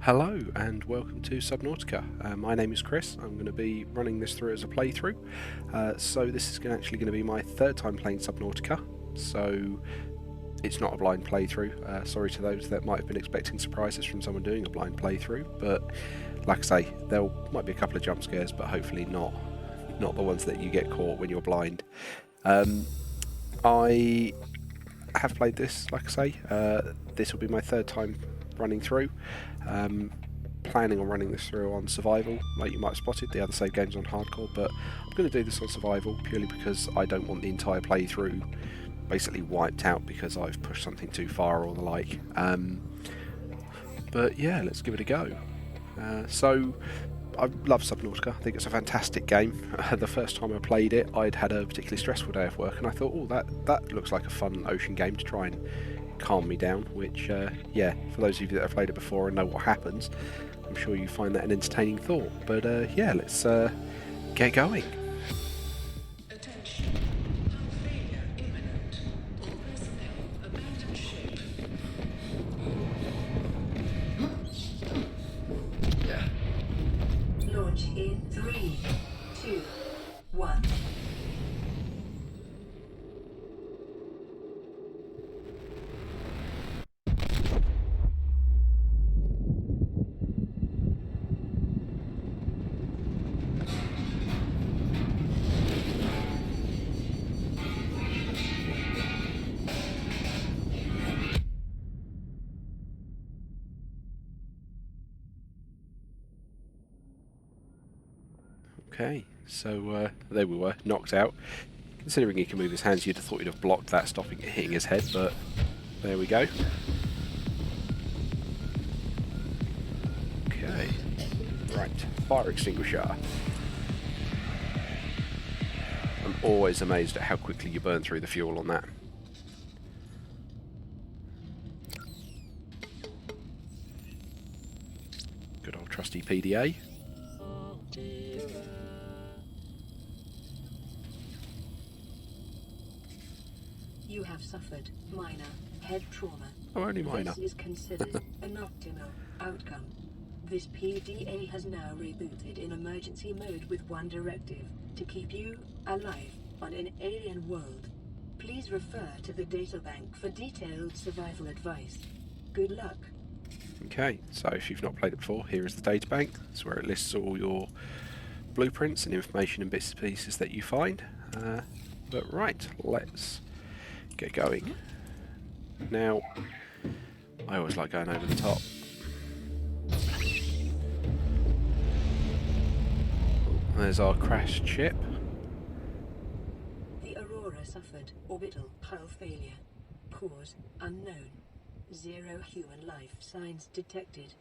Hello and welcome to Subnautica. My name is Chris. I'm going to be running this through as a playthrough. So this is actually going to be my third time playing Subnautica. So it's not a blind playthrough. Sorry to those that might have been expecting surprises from someone doing a blind playthrough. But like I say, there might be a couple of jump scares, but hopefully not the ones that you get caught when you're blind. I have played this, like I say. This will be my third time running through. Planning on running this through on survival, like you might have spotted. The other save game's on hardcore, but I'm going to do this on survival purely because I don't want the entire playthrough basically wiped out because I've pushed something too far or the like. But yeah, let's give it a go. So I love Subnautica. I think it's a fantastic game. The first time I played it, I'd had a particularly stressful day of work, and I thought, oh, that looks like a fun ocean game to try and calm me down, which, yeah, for those of you that have played it before and know what happens, I'm sure you find that an entertaining thought. But yeah, let's get going. Attention. Hull failure imminent. All personnel abandon ship. Launch in 3, 2, 1. Okay, so there we were, knocked out. Considering he can move his hands, you'd have thought he'd have blocked that, stopping it hitting his head, but there we go. Okay, right, fire extinguisher. I'm always amazed at how quickly you burn through the fuel on that. Good old trusty PDA. You have suffered minor head trauma. Oh, only minor. This is considered an optimal outcome. This PDA has now rebooted in emergency mode with one directive: to keep you alive on an alien world. Please refer to the databank for detailed survival advice. Good luck. Okay, so if you've not played it before, here is the databank. That's where it lists all your blueprints and information and bits and pieces that you find. But right, let's get going. Now, I always like going over the top. There's our crashed ship. The Aurora suffered orbital hull failure. Cause unknown. 0 human life signs detected.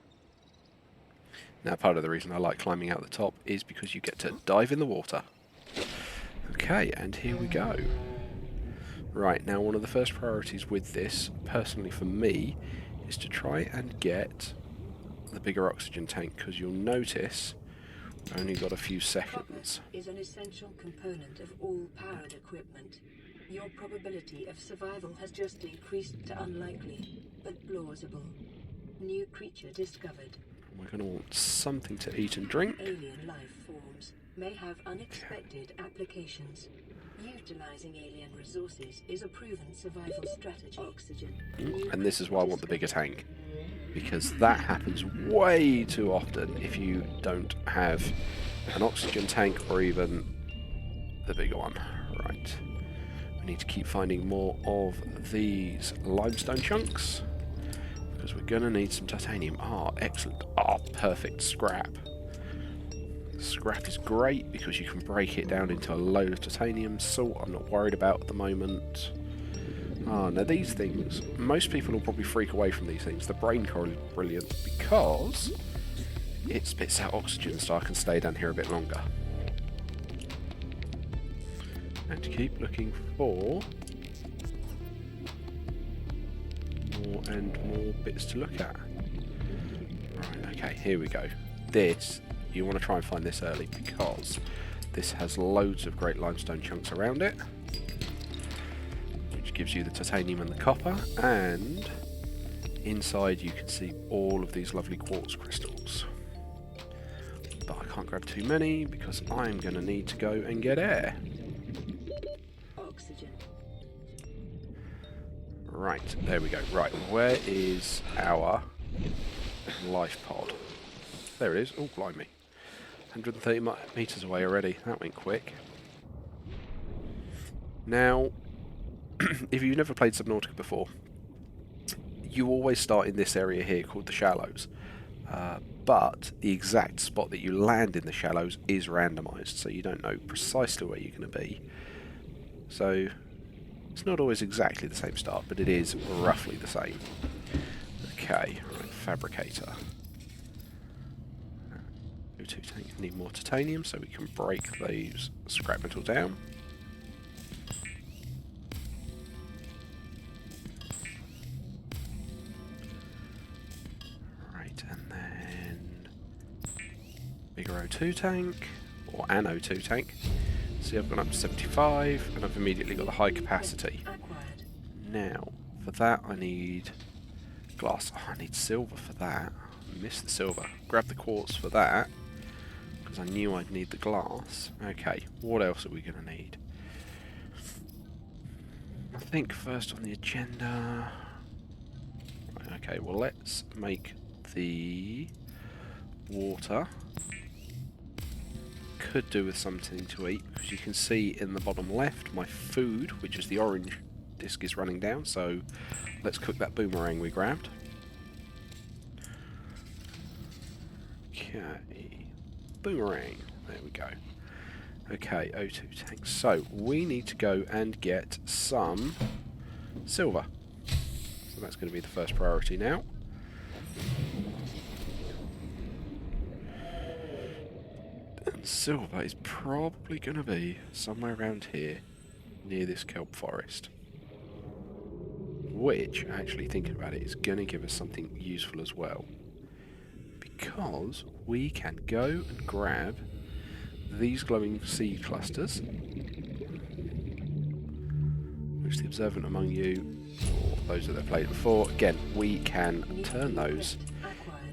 Now, part of the reason I like climbing out the top is because you get to dive in the water. Okay, and here we go. Right, now one of the first priorities with this, personally for me, is to try and get the bigger oxygen tank, because you'll notice we've only got a few seconds. Copper is an essential component of all powered equipment. Your probability of survival has just increased to unlikely, but plausible. New creature discovered. We're going to want something to eat and drink. Alien life forms may have unexpected applications. Utilizing alien resources is a proven survival strategy. Oxygen. And this is why I want the bigger tank, because that happens way too often if you don't have an oxygen tank or even the bigger one. Right. We need to keep finding more of these limestone chunks, because we're going to need some titanium. Ah, excellent. Ah, perfect. Scrap. Scrap is great because you can break it down into a load of titanium. Salt I'm not worried about at the moment. Ah, now these things, most people will probably freak away from these things. The brain core is brilliant because it spits out oxygen, so I can stay down here a bit longer. And to keep looking for more and more bits to look at. Right, okay, here we go. This, you want to try and find this early because this has loads of great limestone chunks around it, which gives you the titanium and the copper, and inside you can see all of these lovely quartz crystals. But I can't grab too many because I'm going to need to go and get air. Oxygen. Right, there we go. Right, where is our life pod? There it is. Oh, blimey. 130 metres away already. That went quick. Now, if you've never played Subnautica before, you always start in this area here called the shallows. But the exact spot that you land in the shallows is randomised, so you don't know precisely where you're going to be. So it's not always exactly the same start, but it is roughly the same. Okay, right, fabricator. O2 tank, need more titanium so we can break those scrap metal down. Right, and then bigger O2 tank, or an O2 tank. See, I've gone up to 75, and I've immediately got the high capacity. Now, for that I need glass. Oh, I need silver for that. I missed the silver. Grab the quartz for that, because I knew I'd need the glass. Okay, what else are we going to need? I think first on the agenda... Right, okay, well let's make the water. Could do with something to eat, because you can see in the bottom left my food, which is the orange disc, is running down, so let's cook that boomerang we grabbed. Okay, boomerang, there we go. Okay, O2 tanks. So we need to go and get some silver. So that's going to be the first priority now. And silver is probably going to be somewhere around here, near this kelp forest. Which, actually thinking about it, is going to give us something useful as well. Because we can go and grab these glowing seed clusters, which the observant among you, or those that have played before, again, we can turn those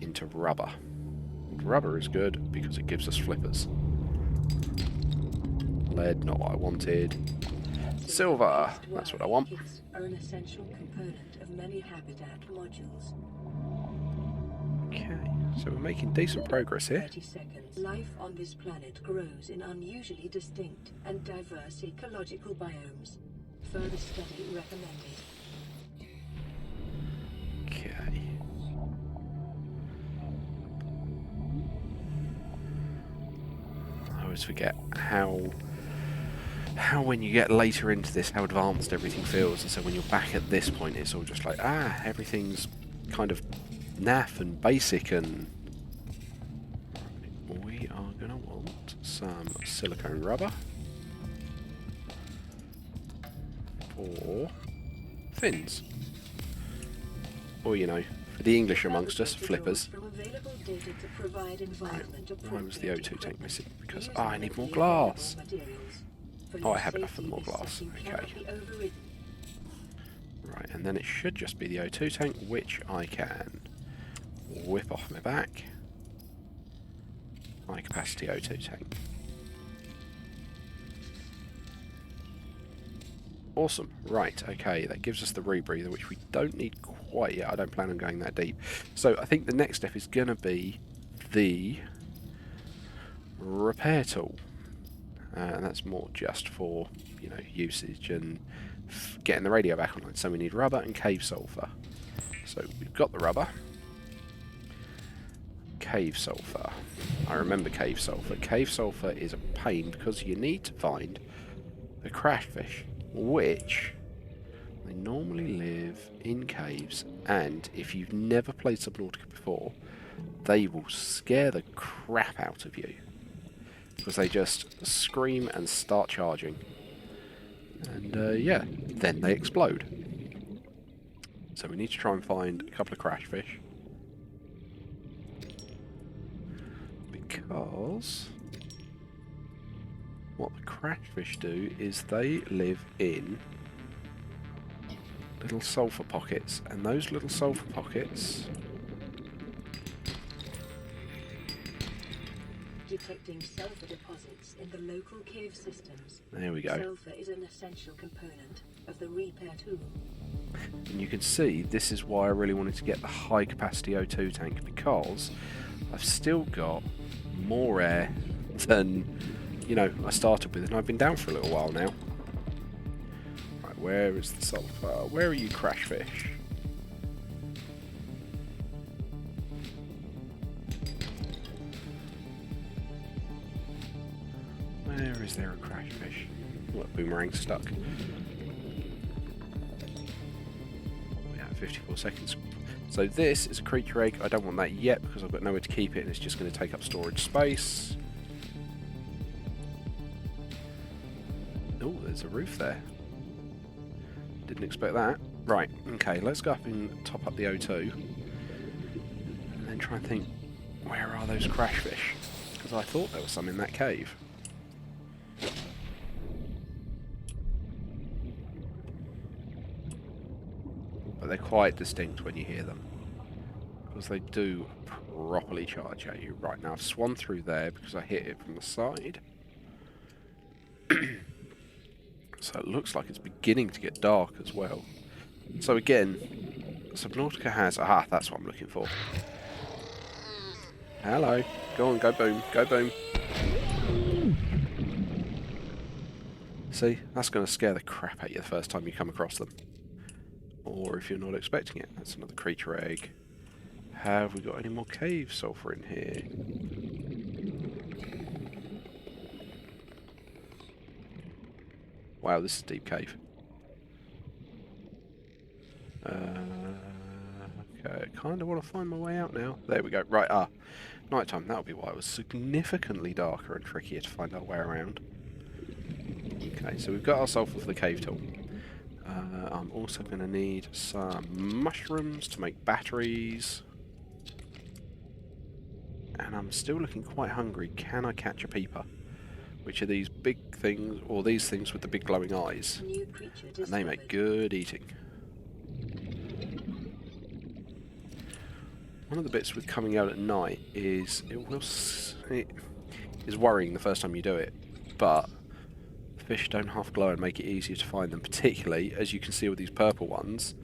into rubber. Rubber is good because it gives us flippers. Lead, not what I wanted. Silver, that's what I want. Are an essential component of many habitat modules. Okay, so we're making decent progress here. 30 seconds. Life on this planet grows in unusually distinct and diverse ecological biomes. Further study recommended. Okay. I always forget how when you get later into this, how advanced everything feels, and so when you're back at this point, it's all just like, everything's kind of naff and basic, and we are going to want some silicone rubber for fins, or, you know, for the English amongst us, flippers. Right. Why was the O2 tank missing? Because I need more glass. Oh, I have enough for the more glass. Okay. Right, and then it should just be the O2 tank, which I can whip off my back. High capacity O2 tank. Awesome. Right, okay, that gives us the rebreather, which we don't need quite yet. I don't plan on going that deep. So I think the next step is going to be the repair tool. And that's more just for, you know, usage and getting the radio back online. So we need rubber and cave sulfur. So we've got the rubber. Cave sulfur. I remember cave sulfur. Cave sulfur is a pain because you need to find the crashfish, which they normally live in caves, and if you've never played Subnautica before, they will scare the crap out of you. Because they just scream and start charging. And yeah, then they explode. So we need to try and find a couple of crashfish. Because what the crashfish do is they live in little sulfur pockets, and those little sulfur pockets... Detecting sulfur deposits in the local cave systems. There we go. Sulfur is an essential component of the repair tool. And you can see this is why I really wanted to get the high capacity O2 tank, because I've still got more air than, you know, I started with, and I've been down for a little while now. Right, where is the sulfur? Where are you, crash fish? Where is there a crash fish? Look, boomerang stuck. We have 54 seconds. So this is a creature egg. I don't want that yet because I've got nowhere to keep it and it's just going to take up storage space. Oh, there's a roof there. Didn't expect that. Right, okay, let's go up and top up the O2. And then try and think, where are those crash fish? Because I thought there was some in that cave. But they're quite distinct when you hear them, because they do properly charge at you. Right, now I've swung through there because I hit it from the side. So it looks like it's beginning to get dark as well. So again, Subnautica has... Aha, that's what I'm looking for. Hello. Go on, go boom, go boom. See, that's going to scare the crap out of you the first time you come across them. Or if you're not expecting it. That's another creature egg. Have we got any more cave sulfur in here? Wow, this is a deep cave. Okay, I kind of want to find my way out now. There we go. Right, nighttime. That'll be why it was significantly darker and trickier to find our way around. Okay, so we've got our sulfur for the cave tool. I'm also going to need some mushrooms to make batteries. And I'm still looking quite hungry. Can I catch a peeper? Which are these big things, or these things with the big glowing eyes. And they make good eating. One of the bits with coming out at night is it is worrying the first time you do it, but fish don't half glow and make it easier to find them, particularly, as you can see with these purple ones,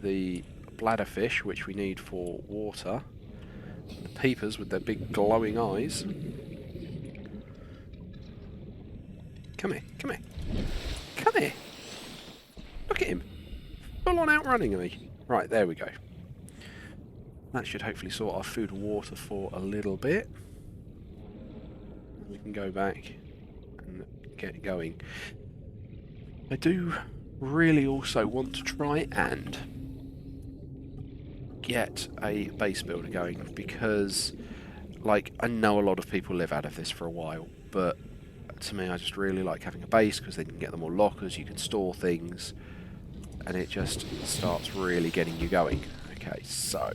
the bladder fish, which we need for water, the peepers with their big glowing eyes. Come here, come here, come here! Look at him! Full on outrunning me! Right, there we go. That should hopefully sort our food and water for a little bit. We can go back and get going. I do really also want to try and get a base builder going, because, like, I know a lot of people live out of this for a while, but to me I just really like having a base, because then you can get the more lockers, you can store things, and it just starts really getting you going. Okay, so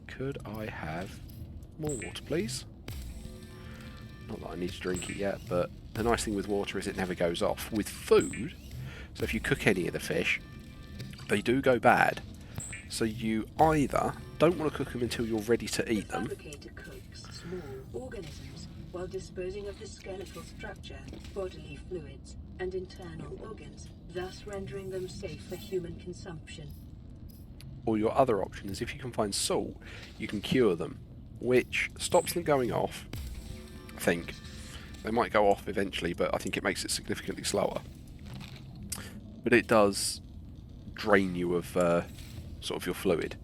could I have more water, please? Not that I need to drink it yet, but the nice thing with water is it never goes off. With food, so if you cook any of the fish, they do go bad. So you either don't want to cook them until you're ready to eat them. The fabricator cooks small organisms while disposing of the skeletal structure, bodily fluids, and internal organs, thus rendering them safe for human consumption. Or your other option is, if you can find salt, you can cure them, which stops them going off. I think they might go off eventually, but I think it makes it significantly slower. But it does drain you of sort of your fluid.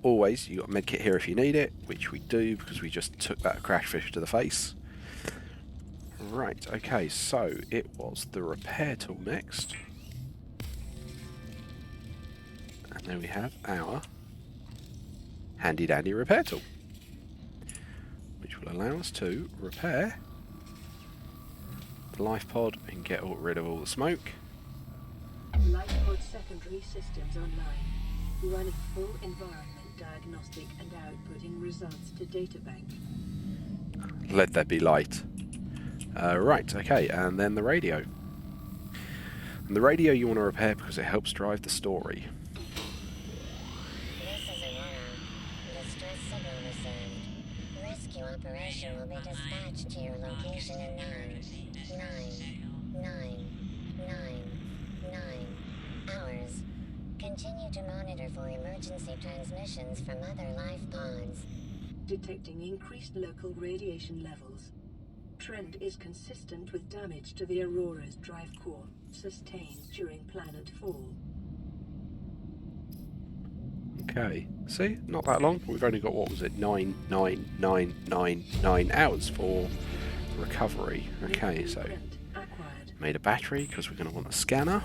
Always, you got a medkit here if you need it, which we do because we just took that crash fish to the face. Right, okay, so it was the repair tool next. And there we have our handy dandy repair tool, which will allow us to repair the life pod and get rid of all the smoke. Life pod secondary systems online, running full environment diagnostic and outputting results to databank. Let there be light. Right, okay, and then the radio. And the radio you want to repair because it helps drive the story. This is Aurora. Distress signal received. Rescue operation will be dispatched to your location in 9 hours. Continue to monitor for emergency transmissions from other life pods. Detecting increased local radiation levels. Trend is consistent with damage to the Aurora's drive core, sustained during planet fall. Okay, see, not that long. We've only got, what was it, 9 hours for recovery. Okay, so made a battery because we're going to want a scanner.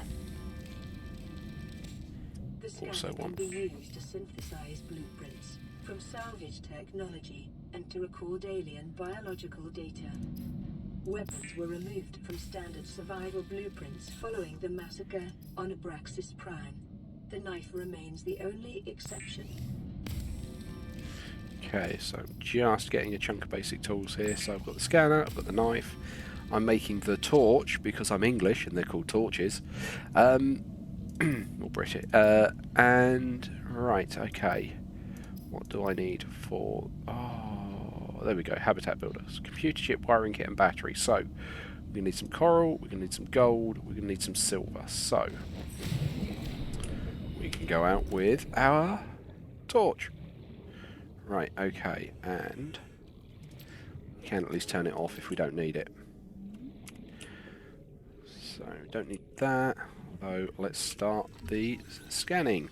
The scanner Also can want be used to synthesize blueprints from salvage technology and to record alien biological data. Weapons were removed from standard survival blueprints following the massacre on Abraxas Prime. The knife remains the only exception. Okay, so just getting a chunk of basic tools here. So I've got the scanner, I've got the knife. I'm making the torch because I'm English and they're called torches. Or British. And right, okay. What do I need for... Oh, there we go. Habitat builders. Computer chip, wiring kit and battery. So, we're going to need some coral, we're going to need some gold, we're going to need some silver. So, we can go out with our torch. Right, okay. And we can at least turn it off if we don't need it. So, don't need that. Although, let's start the scanning.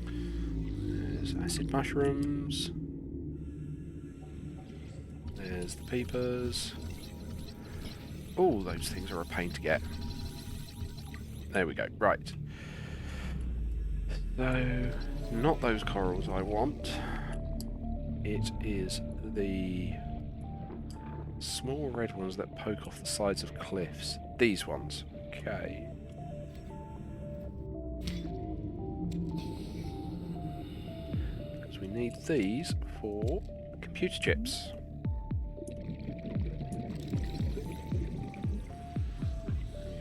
There's acid mushrooms. There's the peepers. Oh, those things are a pain to get. There we go. Right. So, not those corals I want. It is the small red ones that poke off the sides of cliffs. These ones. Okay. Because we need these for computer chips.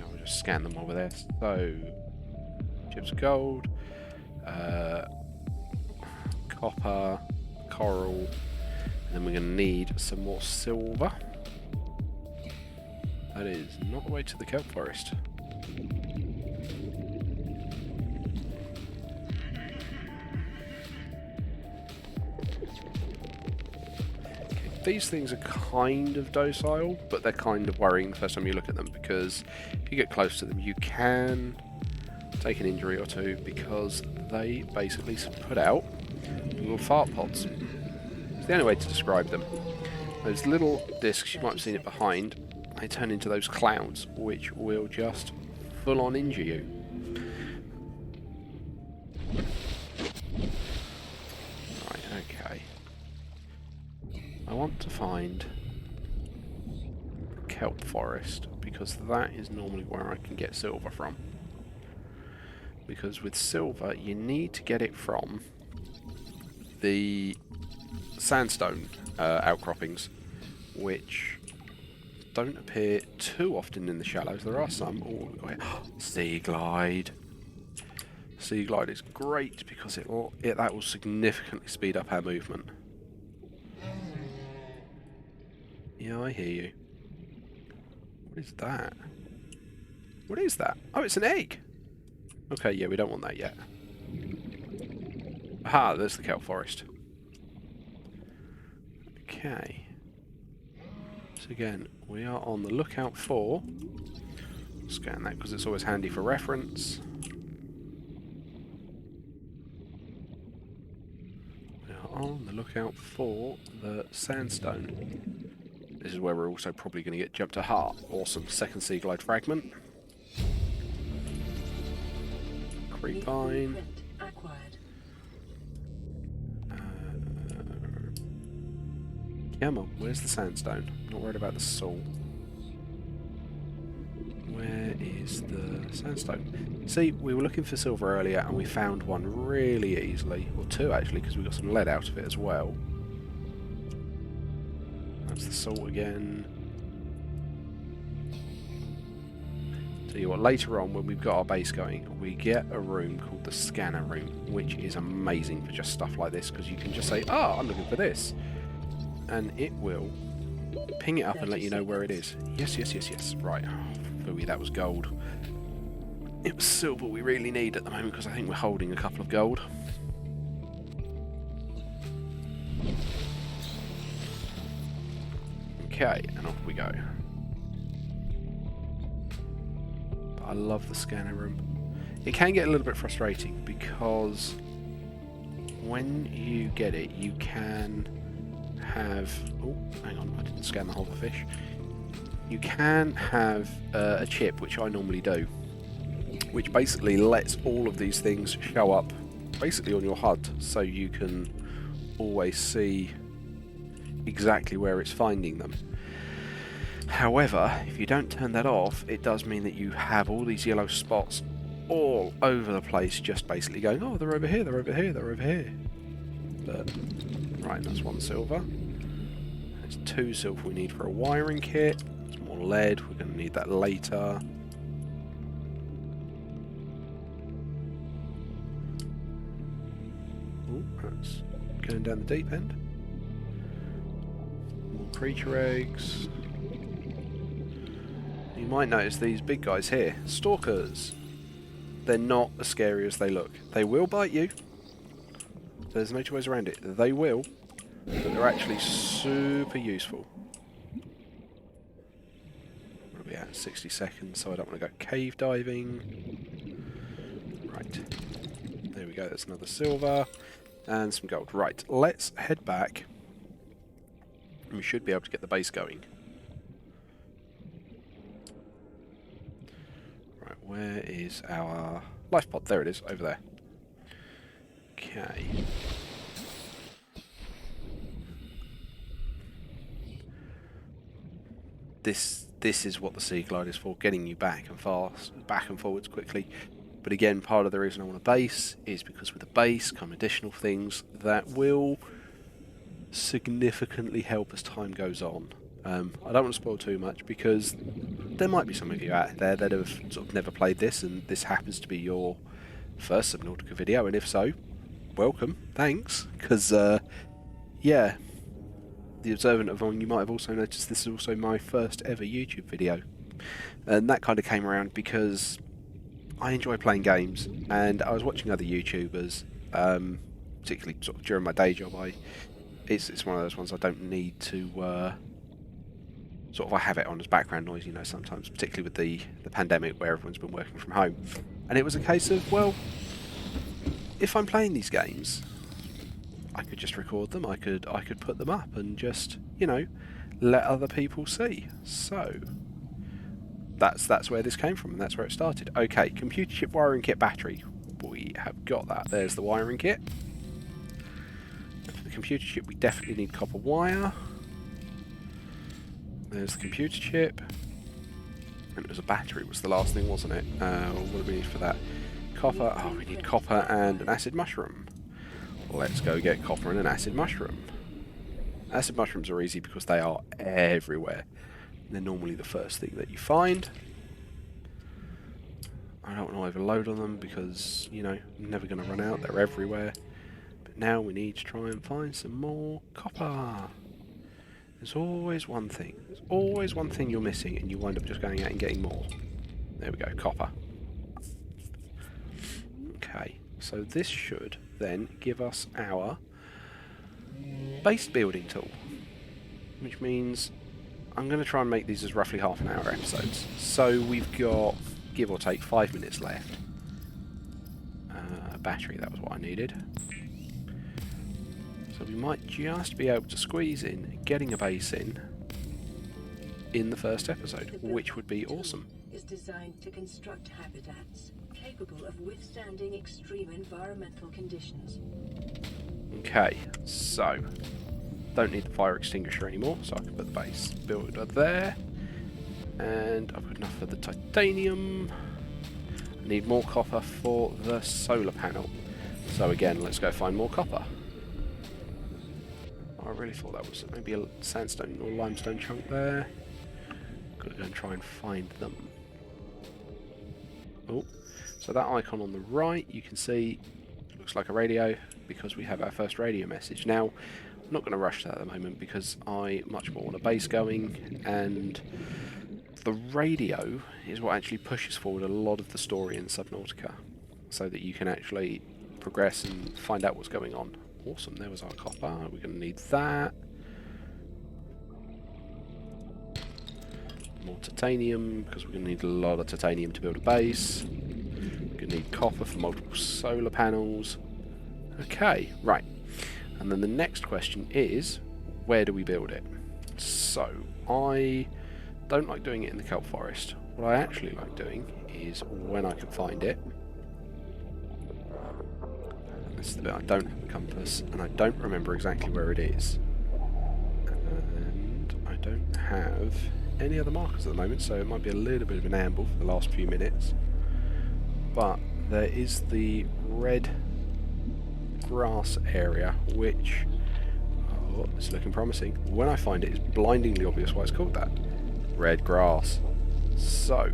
I'll just scan them over there. So, chips of gold, copper, coral, and then we're going to need some more silver. That is not the way to the kelp forest. Okay, these things are kind of docile, but they're kind of worrying the first time you look at them, because if you get close to them you can take an injury or two, because they basically put out little fart pods. It's the only way to describe them. Those little discs, you might have seen it behind, they turn into those clouds, which will just full on injure you. Right, okay. I want to find kelp forest, because that is normally where I can get silver from. Because with silver, you need to get it from the sandstone outcroppings, which don't appear too often in the shallows. There are some. Oh, we've got here. Sea glide. Sea glide is great because that will significantly speed up our movement. Yeah, I hear you. What is that? What is that? Oh, it's an egg. Okay, yeah, we don't want that yet. Aha, there's the kelp forest. Okay. So again, we are on the lookout for... Scan that because it's always handy for reference. We are on the lookout for the sandstone. This is where we're also probably going to get jumped to heart. Awesome. Second sea glide fragment. Creepine. Come on, where's the sandstone? Not worried about the soul. Where is the sandstone? See, we were looking for silver earlier and we found one really easily. Or two actually, because we got some lead out of it as well. That's the salt again. Tell you what, later on when we've got our base going, we get a room called the scanner room, which is amazing for just stuff like this, because you can just say, "Ah, I'm looking for this," and it will ping it up and let you know where it is. Yes, yes, yes, yes. Right. Oh, phooey, that was gold. It was silver we really need at the moment, because I think we're holding a couple of gold. Okay, and off we go. But I love the scanner room. It can get a little bit frustrating because when you get it, you can have... Oh, hang on, I didn't scan the whole fish. You can have a chip, which I normally do, which basically lets all of these things show up basically on your HUD, so you can always see exactly where it's finding them. However, if you don't turn that off, it does mean that you have all these yellow spots all over the place, just basically going, oh, they're over here, they're over here, they're over here. But, right, that's 1 silver. That's 2 silver we need for a wiring kit. There's more lead, we're going to need that later. Oh, that's going down the deep end. More creature eggs. You might notice these big guys here, stalkers. They're not as scary as they look. They will bite you. There's no two ways around it. They will, but they're actually super useful. Where are we at? 60 seconds, so I don't want to go cave diving. Right. There we go, that's another silver. And some gold. Right, let's head back. We should be able to get the base going. Right, where is our life pod? There it is, over there. Okay. This is what the Sea Glide is for, getting you back and forwards quickly. But again, part of the reason I want a base is because with a base come additional things that will significantly help as time goes on. I don't want to spoil too much because there might be some of you out there that have sort of never played this and this happens to be your first Subnautica video, and if so, welcome, thanks, because yeah, the observant among you might have also noticed this is also my first ever YouTube video, and that kind of came around because I enjoy playing games, and I was watching other YouTubers, particularly sort of during my day job. It's one of those ones I don't need to sort of, I have it on as background noise, you know, sometimes, particularly with the pandemic where everyone's been working from home. And it was a case of, well, if I'm playing these games, I could just record them, I could put them up and just, you know, let other people see. So that's where this came from, and that's where it started. Okay, computer chip wiring kit battery. We have got that. There's the wiring kit. For the computer chip, we definitely need copper wire. There's the computer chip. And it was a battery, was the last thing, wasn't it? What do we need for that? Copper. Oh, we need copper and an acid mushroom. Let's go get copper and an acid mushroom. Acid mushrooms are easy because they are everywhere. They're normally the first thing that you find. I don't want to overload on them because, you know, I'm never going to run out. They're everywhere. But now we need to try and find some more copper. There's always one thing. There's always one thing you're missing and you wind up just going out and getting more. There we go, copper. Okay, so this should then give us our base building tool. Which means I'm going to try and make these as roughly half an hour episodes. So we've got, give or take, 5 minutes left. Battery, that was what I needed. So we might just be able to squeeze in getting a base in the first episode, which would be awesome. Is designed to construct habitats capable of withstanding extreme environmental conditions. Okay, so don't need the fire extinguisher anymore, so I can put the base builder there. And I've got enough for the titanium. I need more copper for the solar panel. So again, let's go find more copper. I really thought that was maybe a sandstone or limestone chunk there. Gotta go and try and find them. Oh, so that icon on the right, you can see, looks like a radio because we have our first radio message. Now, I'm not going to rush that at the moment because I much more want a base going, and the radio is what actually pushes forward a lot of the story in Subnautica, so that you can actually progress and find out what's going on. Awesome, there was our copper. We're going to need that. More titanium, because we're going to need a lot of titanium to build a base. We're going to need copper for multiple solar panels. Okay, right. And then the next question is, where do we build it? So, I don't like doing it in the kelp forest. What I actually like doing is when I can find it. This is the bit I don't have a compass, and I don't remember exactly where it is. And I don't have any other markers at the moment, so it might be a little bit of an amble for the last few minutes. But there is the red grass area, which, oh, it's looking promising. When I find it, it's blindingly obvious why it's called that. Red grass. So,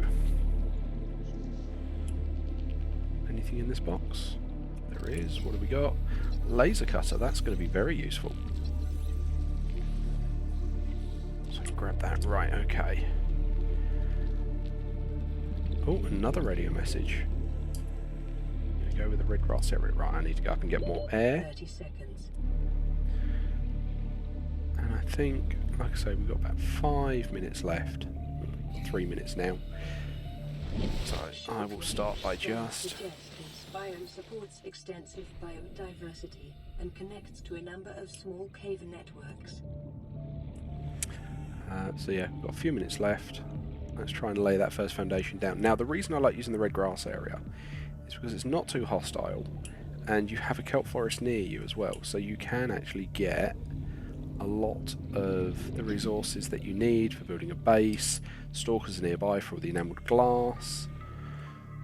anything in this box? There is. What have we got? Laser cutter. That's going to be very useful. So grab that. Right, okay. Oh, another radio message. Go with the red grass area. Right, I need to go up and get more air. 30 seconds. And I think, like I say, we've got about 5 minutes left. 3 minutes now. So I will start by just... This biome supports extensive biodiversity and connects to a number of small cave networks. So yeah, we've got a few minutes left. Let's try and lay that first foundation down. Now, the reason I like using the red grass area is because it's not too hostile, and you have a kelp forest near you as well, so you can actually get a lot of the resources that you need for building a base. Stalkers are nearby for all the enamelled glass,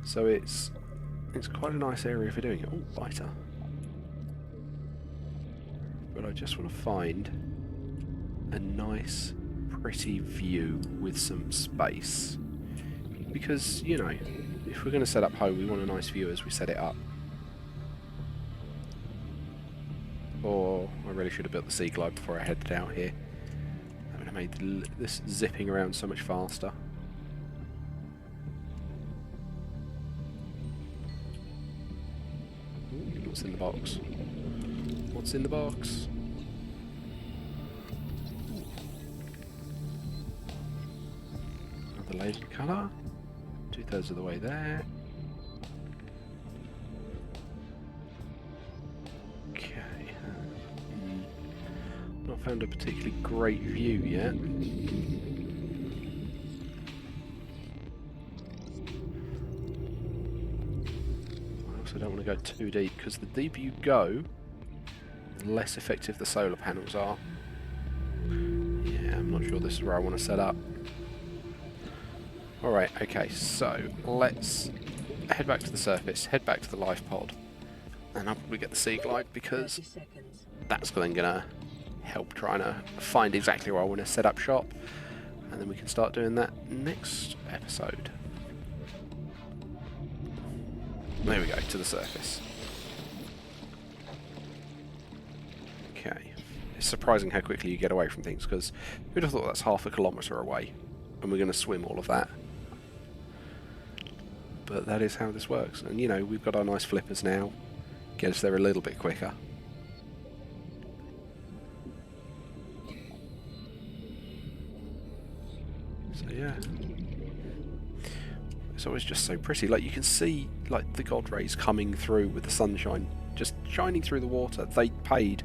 so it's quite a nice area for doing it. Oh, biter. But I just want to find a nice, pretty view with some space, because, you know, if we're going to set up home, we want a nice view as we set it up. Or I really should have built the sea glide before I headed out here. That would have made this zipping around so much faster. Ooh, what's in the box? What's in the box? Another laser colour. 2/3 of the way there. Okay. Not found a particularly great view yet. I also don't want to go too deep, because the deeper you go, the less effective the solar panels are. Yeah, I'm not sure this is where I want to set up. Alright, okay, so let's head back to the surface, head back to the life pod, and I'll probably get the sea glide, because that's then going to help trying to find exactly where I want to set up shop, and then we can start doing that next episode. There we go, to the surface. Okay, it's surprising how quickly you get away from things, because who'd have thought that's 1/2 kilometre away, and we're going to swim all of that. But that is how this works, and you know, we've got our nice flippers now, get us there a little bit quicker. So yeah, it's always just so pretty. Like, you can see like the god rays coming through with the sunshine, just shining through the water. They paid,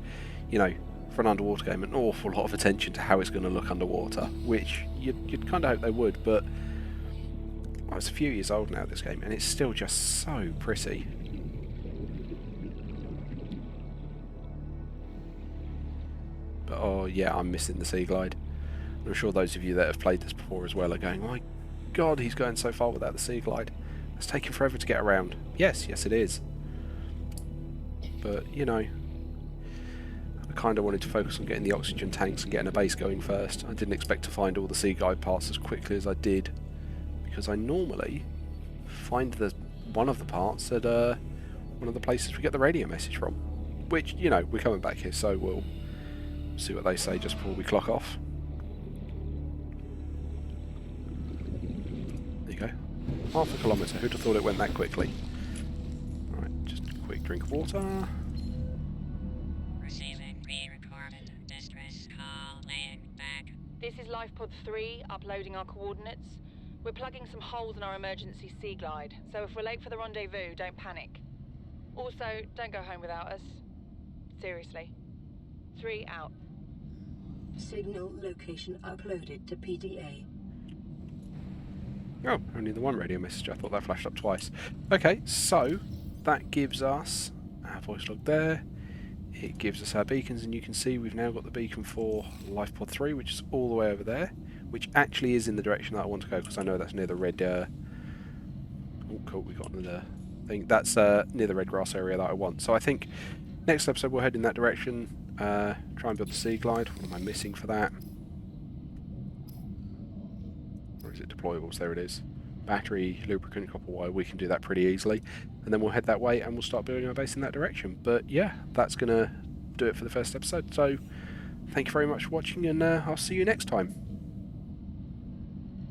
you know, for an underwater game, an awful lot of attention to how it's going to look underwater, which you'd kind of hope they would, but well, it's a few years old now, this game, and it's still just so pretty. But oh yeah, I'm missing the sea glide. I'm sure those of you that have played this before as well are going, my god, he's going so far without the sea glide. It's taking forever to get around. Yes it is. But, you know, I kind of wanted to focus on getting the oxygen tanks and getting a base going first. I didn't expect to find all the sea glide parts as quickly as I did, because I normally find one of the parts at one of the places we get the radio message from. Which, you know, we're coming back here, so we'll see what they say just before we clock off. There you go. Half a kilometre. Who'd have thought it went that quickly? Alright, just a quick drink of water. Receiving pre-recorded distress call, laying back. This is LifePod 3, uploading our coordinates. We're plugging some holes in our emergency sea glide, so if we're late for the rendezvous, don't panic. Also, don't go home without us. Seriously. 3 out. Signal location uploaded to PDA. Oh, only the one radio message. I thought that flashed up twice. Okay, so that gives us our voice log there. It gives us our beacons, and you can see we've now got the beacon for LifePod 3, which is all the way over there, which actually is in the direction that I want to go, because I know that's near the red... oh, cool, we got another thing. That's near the red grass area that I want. So I think next episode we'll head in that direction, try and build the sea glide. What am I missing for that? Or is it deployables? There it is. Battery, lubricant, copper wire, we can do that pretty easily. And then we'll head that way and we'll start building our base in that direction. But yeah, that's going to do it for the first episode. So thank you very much for watching, and I'll see you next time.